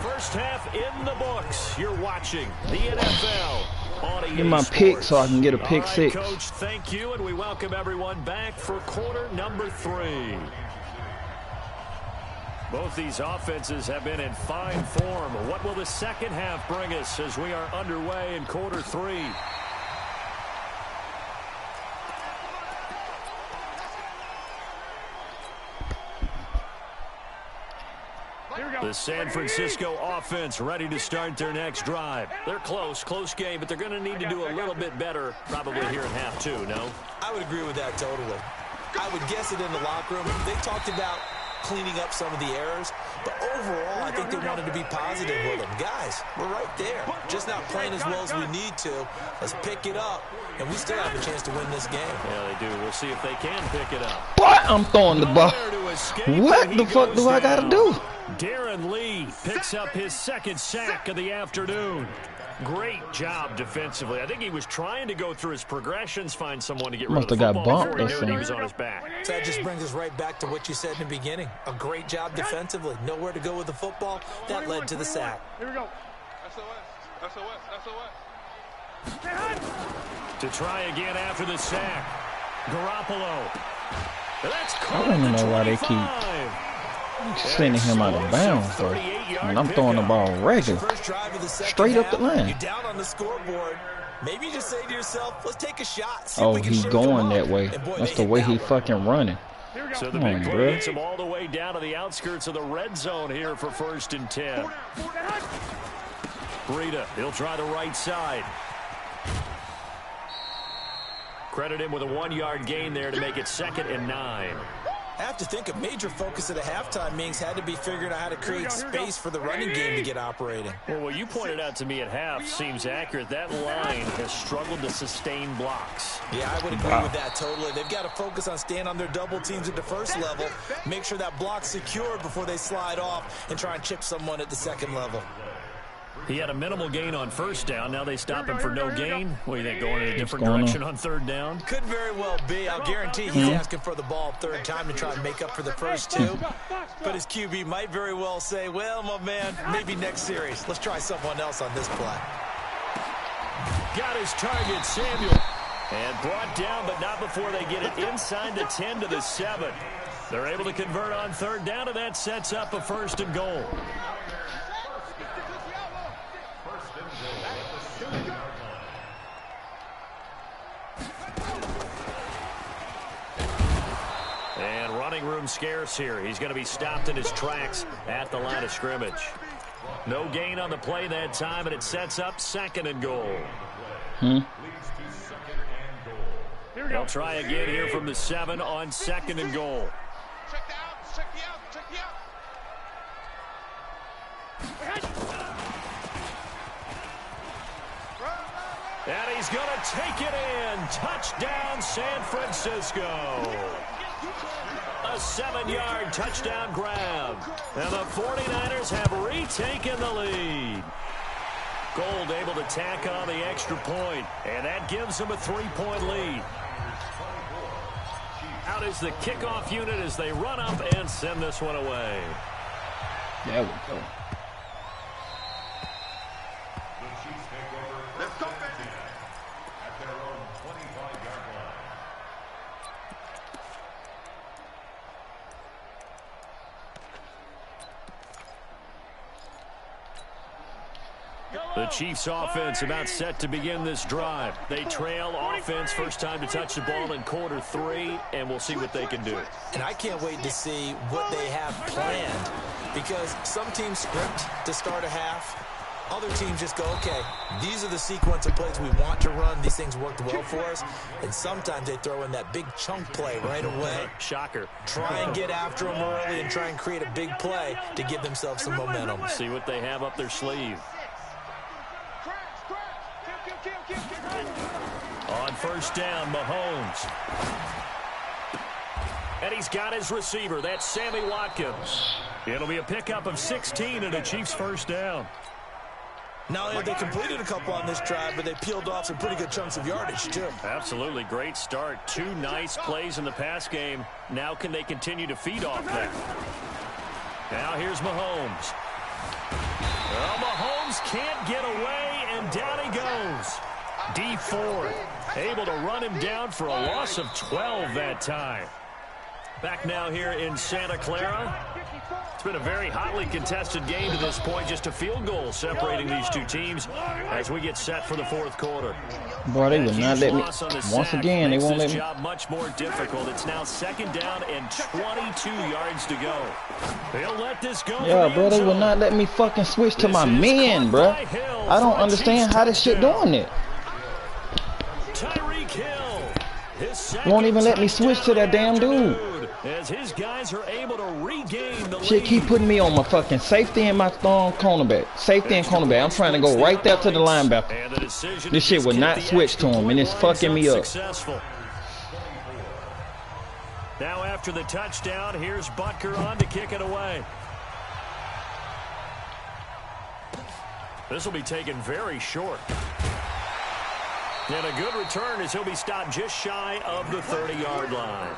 B: First half in the books. You're watching the NFL on EA
D: Get my
B: Sports.
D: pick so I can get a pick
B: All right,
D: six.
B: Coach, thank you, and we welcome everyone back for quarter number 3. Both these offenses have been in fine form. What will the second half bring us as we are underway in quarter 3? The San Francisco offense ready to start their next drive. They're close game, but they're going to need to do a little bit better probably here in half 2, no?
C: I would agree with that totally. I would guess it in the locker room. They talked about cleaning up some of the errors, but overall, I think they wanted to be positive with them. Guys, we're right there. Just not playing as well as we need to. Let's pick it up, and we still have a chance to win this game.
B: Yeah, they do. We'll see if they can pick it up.
D: What? I'm throwing the ball. What the fuck do I got to do?
B: Darren Lee picks up his second sack of the afternoon. Great job defensively. I think he was trying to go through his progressions, find someone to get rid of the football before he knew he was on his back.
C: So that just brings us right back to what you said in the beginning. A great job defensively. Nowhere to go with the football. That led to the sack.
A: Here we go. SOS.
B: To try again after the sack. Garoppolo. That's
D: I want to know why they keep sending him out of bounds, though. And I'm throwing the ball regular, straight up the line.
C: You're down on the scoreboard. Maybe you just say to yourself, let's take a shot.
D: Oh, he's going that way. That's the way he fucking running.
B: So the big play gets him all the way down to the outskirts of the red zone here for 1st and 10. Breida, he'll try the right side. Credit him with a 1-yard gain there to make it 2nd and 9.
C: I have to think a major focus at a halftime means had to be figuring out how to create space for the running game to get operating.
B: Well, what you pointed out to me at half seems accurate. That line has struggled to sustain blocks.
C: Yeah, I would agree with that totally. They've got to focus on staying on their double teams at the first level, make sure that block's secured before they slide off and try and chip someone at the second level.
B: He had a minimal gain on 1st down. Now they stop him for no gain. What do you think, going in a different direction on 3rd down?
C: Could very well be. I'll guarantee he's asking for the ball 3rd time to try and make up for the first 2. But his QB might very well say, well, my man, maybe next series. Let's try someone else on this play.
B: Got his target, Samuel. And brought down, but not before they get it inside the 10 to the 7. They're able to convert on 3rd down, and that sets up a 1st and goal. And running room scarce here. He's going to be stopped in his tracks at the line of scrimmage. No gain on the play that time, and it sets up 2nd and goal. They'll try again here from the 7 on 2nd and goal. And he's going to take it in. Touchdown, San Francisco. A 7-yard touchdown grab. And the 49ers have retaken the lead. Gold able to tack on the extra point, and that gives them a 3-point lead. Out is the kickoff unit as they run up and send this one away.
D: There we go.
A: Let's go, baby.
B: The Chiefs offense about set to begin this drive. They trail offense, first time to touch the ball in quarter 3, and we'll see what they can do.
C: And I can't wait to see what they have planned, because some teams script to start a half. Other teams just go, okay, these are the sequence of plays we want to run. These things worked well for us. And sometimes they throw in that big chunk play right away.
B: Shocker.
C: Try and get after them early and try and create a big play to give themselves some momentum.
B: See what they have up their sleeve. On first down, Mahomes. And he's got his receiver. That's Sammy Watkins. It'll be a pickup of 16 and a Chiefs first down.
C: Not only have they completed a couple on this drive, but they peeled off some pretty good chunks of yardage, too.
B: Absolutely great start. 2 nice plays in the pass game. Now can they continue to feed off that? Now here's Mahomes. Well, Mahomes can't get away, and down he goes. D Ford able to run him down for a loss of 12 that time. Back now here in Santa Clara. It's been a very hotly contested game to this point. Just a field goal separating these two teams as we get set for the fourth quarter.
D: Boy, they would not let me. Once again, they won't let me.
B: Job much more difficult. It's now 2nd down and 22 yards to go. They'll let this go.
D: Yeah, bro, they will not let me fucking switch to my man, bro. I don't understand how this shit doing it.
B: Tyreek Hill.
D: Won't even let me switch to that damn dude.
B: As his guys are able to regain the lead.
D: Shit keep putting me on my fucking safety and my cornerback. Safety and cornerback. I'm trying to go right there to the linebacker. This shit would not switch to him, and it's fucking me up.
B: Now after the touchdown, here's Butker on to kick it away. This will be taken very short. And a good return as he'll be stopped just shy of the 30-yard line.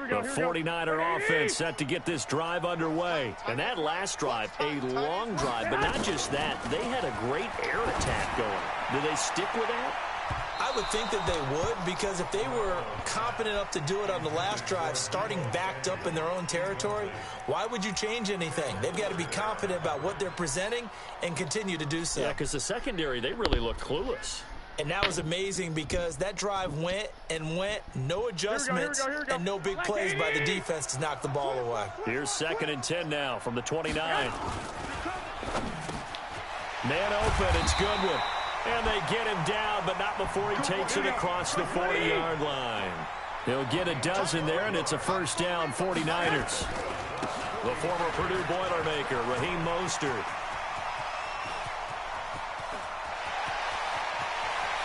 B: The 49er offense set to get this drive underway. And that last drive, a long drive, but not just that. They had a great air attack going. Do they stick with that?
C: I would think that they would, because if they were confident enough to do it on the last drive, starting backed up in their own territory, why would you change anything? They've got to be confident about what they're presenting and continue to do so.
B: Yeah, because the secondary, they really looked clueless.
C: And that was amazing because that drive went and went, no adjustments, and no big plays by the defense to knock the ball away.
B: Here's 2nd and 10 now from the 29. Man open, it's Goodwin. And they get him down, but not before he takes it across the 40-yard line. He'll get a dozen there, and it's a 1st down, 49ers. The former Purdue Boilermaker, Raheem Mostert.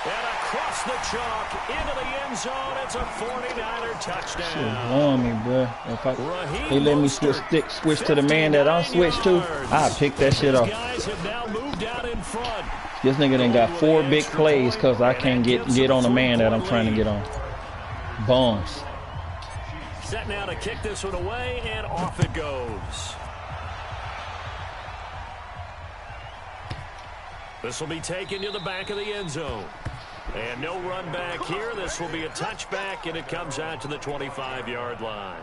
B: And across the chalk, into the end zone, it's a 49er touchdown.
D: Shit blowing me, bro. If they let me switch to the man that I'm switched to, I'll pick that shit off.
B: Guys have now moved out in front.
D: This nigga done got 4 big plays because I can't get on the man that I'm trying to get on. Bombs.
B: Set now to kick this one away, and off it goes. This will be taken to the back of the end zone. And no run back here. This will be a touchback, and it comes out to the 25-yard line.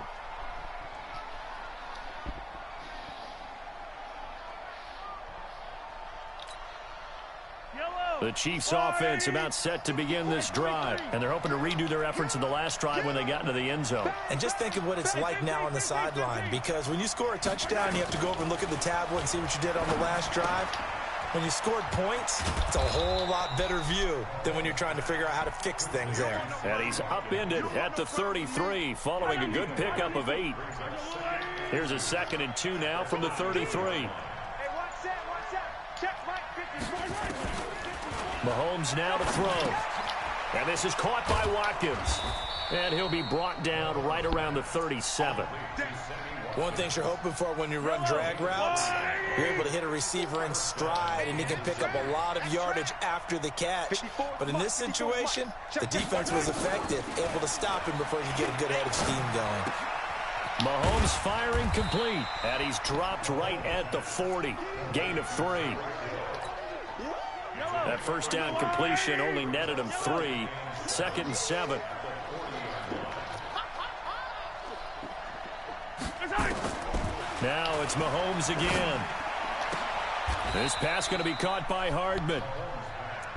B: The Chiefs offense about set to begin this drive, and they're hoping to redo their efforts in the last drive when they got into the end zone.
C: And just think of what it's like now on the sideline, because when you score a touchdown, you have to go over and look at the tablet and see what you did on the last drive. When you scored points, it's a whole lot better view than when you're trying to figure out how to fix things there.
B: And he's upended at the 33, following a good pickup of 8. Here's a 2nd and 2 now from the 33. Mahomes now to throw. And this is caught by Watkins. And he'll be brought down right around the 37.
C: One thing you're hoping for when you run drag routes, you're able to hit a receiver in stride, and he can pick up a lot of yardage after the catch. But in this situation, the defense was effective, able to stop him before he could get a good head of steam going.
B: Mahomes firing complete. And he's dropped right at the 40. Gain of 3. That 1st down completion only netted him 3. 2nd and 7. Now it's Mahomes again. This pass going to be caught by Hardman.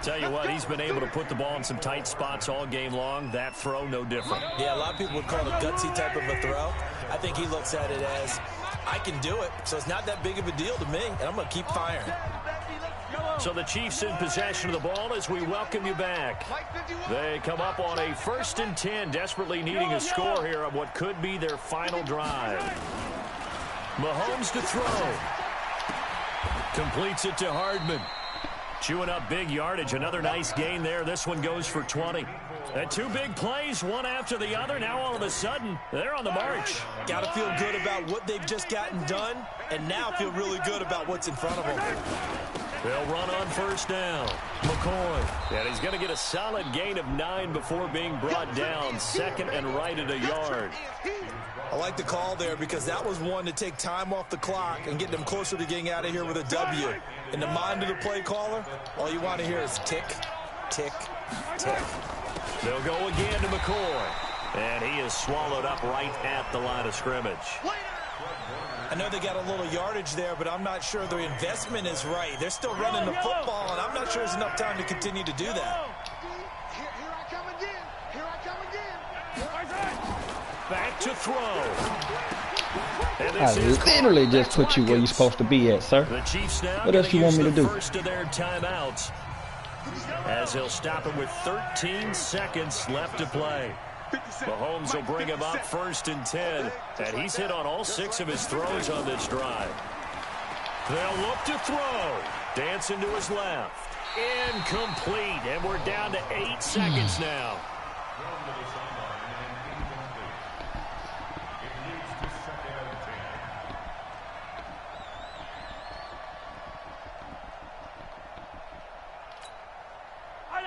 B: Tell you what, he's been able to put the ball in some tight spots all game long. That throw, no different.
C: Yeah, a lot of people would call it a gutsy type of a throw. I think he looks at it as, I can do it, so it's not that big of a deal to me, and I'm going to keep firing.
B: So the Chiefs in possession of the ball as we welcome you back. They come up on a 1st and 10, desperately needing a score here on what could be their final drive. Mahomes to throw. Completes it to Hardman. Chewing up big yardage. Another nice gain there. This one goes for 20. And two big plays, one after the other. Now all of a sudden, they're on the march.
C: Got to feel good about what they've just gotten done, and now feel really good about what's in front of them.
B: They'll run on first down. McCoy. And he's going to get a solid gain of 9 before being brought down. Second and right at a yard.
C: I like the call there because that was one to take time off the clock and get them closer to getting out of here with a W. In the mind of the play caller, all you want to hear is tick, tick, tick.
B: They'll go again to McCoy. And he is swallowed up right at the line of scrimmage.
C: I know they got a little yardage there, but I'm not sure their investment is right. They're still running the football, and I'm not sure there's enough time to continue to do that.
A: Here I come again. Here I come again.
B: Back to throw.
D: I literally just put you where you're supposed to be at, sir.
B: The Chiefs now
D: what else you want me to do?
B: First of their timeouts, as he'll stop it with 13 seconds left to play. Mahomes will bring him up first and 10, and he's hit on all 6 of his throws on this drive. They'll look to throw. Dancing to his left. Incomplete, and we're down to 8 seconds now.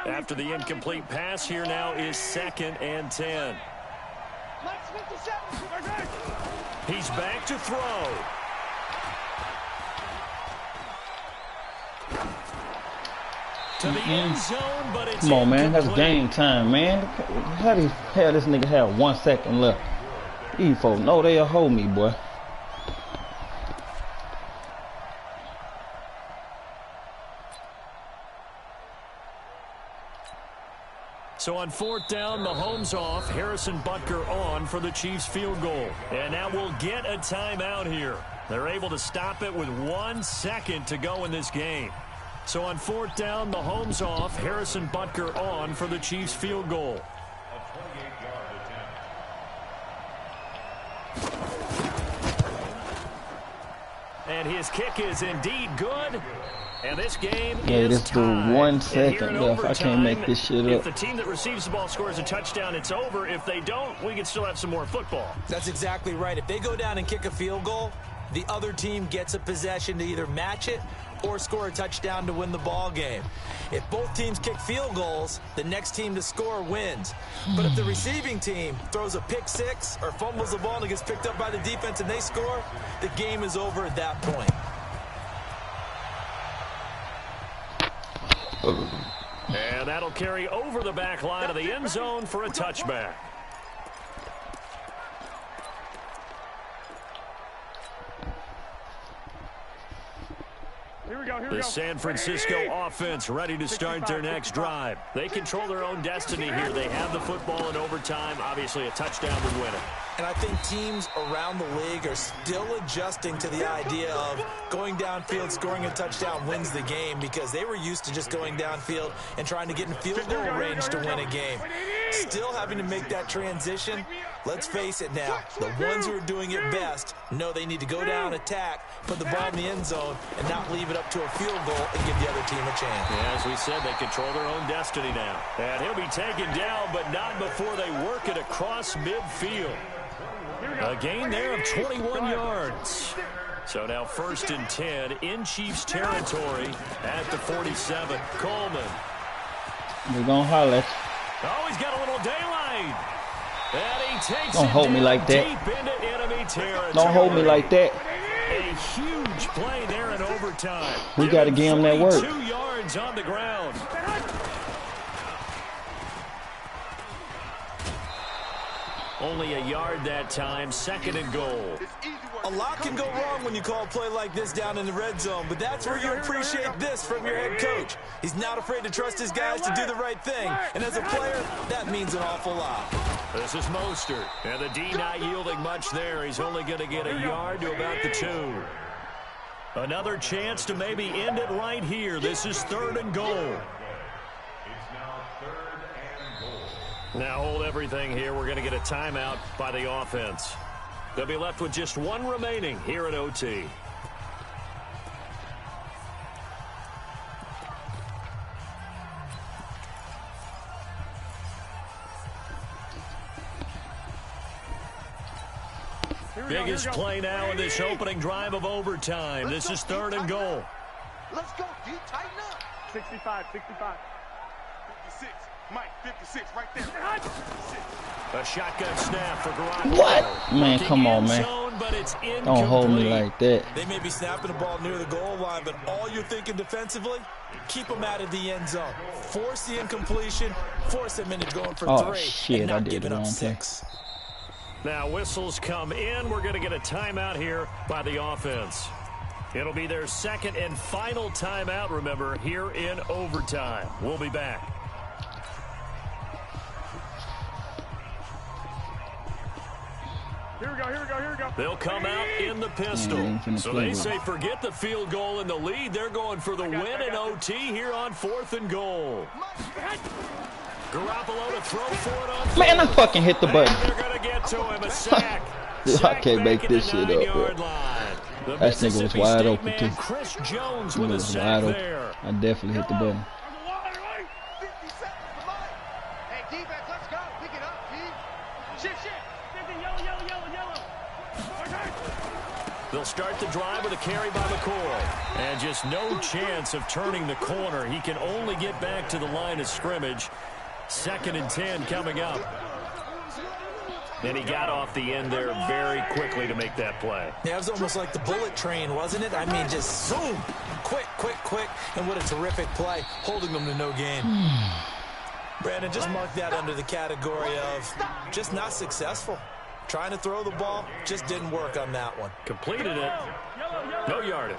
B: After the incomplete pass, here now is 2nd and 10. He's back to throw. To the end zone, but it's
D: come on, man. That's game time, man. How the hell this nigga have 1 second left? These folks know they'll hold me, boy.
B: So on 4th down, Mahomes off, Harrison Butker on for the Chiefs field goal. And now we'll get a timeout here. They're able to stop it with 1 second to go in this game. So on 4th down, Mahomes off, Harrison Butker on for the Chiefs field goal. And his kick is indeed good. And this game is tied.
D: the 1 second left. I can't make this shit up.
B: If the team that receives the ball scores a touchdown, it's over. If they don't, we can still have some more football.
C: That's exactly right. If they go down and kick a field goal, the other team gets a possession to either match it or score a touchdown to win the ball game. If both teams kick field goals, the next team to score wins. But if the receiving team throws a pick six or fumbles the ball and it gets picked up by the defense and they score, the game is over at that point.
B: And that'll carry over the back line of the end zone for a touchback. The San Francisco offense ready to start their next drive. They control their own destiny here. They have the football in overtime. Obviously, a touchdown would win it.
C: And I think teams around the league are still adjusting to the idea of going downfield, scoring a touchdown wins the game, because they were used to just going downfield and trying to get in field goal range to win a game. Still having to make that transition. Let's face it now, the ones who are doing it best know they need to go down, attack, put the ball in the end zone, and not leave it up to a field goal and give the other team a chance.
B: Yeah, as we said, they control their own destiny now. And he'll be taken down, but not before they work it across midfield. A gain there of 21 yards. So now 1st and 10 in Chiefs territory at the 47. Coleman.
D: We're going to holler at you.
B: Oh, he's got a little daylight. And he takes
D: Don't hold me like that.
B: Deep into enemy territory.
D: Don't hold me like that.
B: A huge play there in overtime.
D: We got to give him that work.
B: 2 yards on the ground. Only a yard that time, 2nd and goal.
C: A lot can go wrong when you call a play like this down in the red zone, but that's where you appreciate this from your head coach. He's not afraid to trust his guys to do the right thing, and as a player, that means an awful lot.
B: This is Mostert, and the D not yielding much there. He's only going to get a yard to about the 2. Another chance to maybe end it right here. This is 3rd and goal. Now hold everything here. We're going to get a timeout by the offense. They'll be left with just 1 remaining here at OT. Biggest play now in this opening drive of overtime. This is 3rd and goal.
A: Let's go, D. Tighten up. 65, 65. 56. Mike, 56 right there. 56.
B: A shotgun snap for Garoppolo.
D: What? Man, come on, man.
B: Zone, but it's
D: don't hold me like that.
C: They may be snapping the ball near the goal line, but all you're thinking defensively, keep them out of the end zone. Force the incompletion, force them into going for 3,
D: shit,
C: and not
D: I did
C: giving
D: the
C: up
D: wrong
C: 6.
B: Now whistles come in. We're going to get a timeout here by the offense. It'll be their 2nd and final timeout, remember, here in overtime. We'll be back.
A: Here we go, here we go, here we go.
B: They'll come out in the pistol. So they say forget the field goal and the lead. They're going for the win in OT here on 4th and goal. Garoppolo to throw for it on.
D: Man, I fucking hit the button.
B: They're going to get to him. A sack.
D: I can't make this shit up, bro. That nigga was wide open, too.
B: Chris Jones
D: He
B: with a
D: was
B: sack
D: wide open.
B: there.
D: I definitely hit the button.
A: Hey, defense, let's go. Pick it up, D. Shift. 50, yellow.
B: They'll start the drive with a carry by McCoy. And just no chance of turning the corner. He can only get back to the line of scrimmage. 2nd and 10 coming up. And he got off the end there very quickly to make that play.
C: Yeah, it was almost like the bullet train, wasn't it? I mean, just zoom, quick, and what a terrific play, holding them to no gain. Brandon, just mark that under the category of just not successful. Trying to throw the ball, just didn't work on that one.
B: Completed it. No yardage.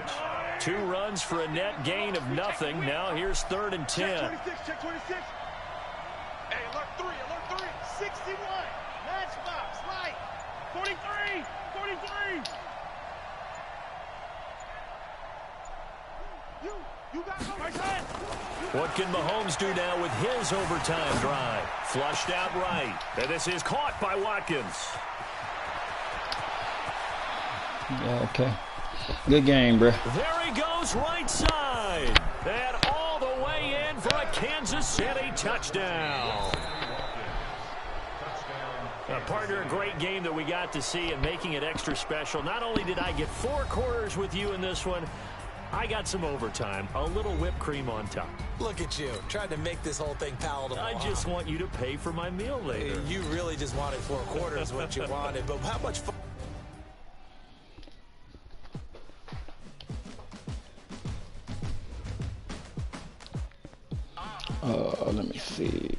B: 2 runs for a net gain of nothing. Now here's 3rd and 10.
A: Check 26. Hey, alert 3. 61. Matchbox, light. 43. You got to go.
B: What can Mahomes do now with his overtime drive? Flushed out right. And this is caught by Watkins.
D: Yeah, okay. Good game, bro.
B: There he goes right side. And all the way in for a Kansas City touchdown. Partner, a great game that we got to see and making it extra special. Not only did I get 4 quarters with you in this one, I got some overtime, a little whipped cream on top.
C: Look at you, trying to make this whole thing palatable.
B: I just want you to pay for my meal later.
C: You really just wanted 4 quarters, what you wanted, but how much fun?
D: Let me see.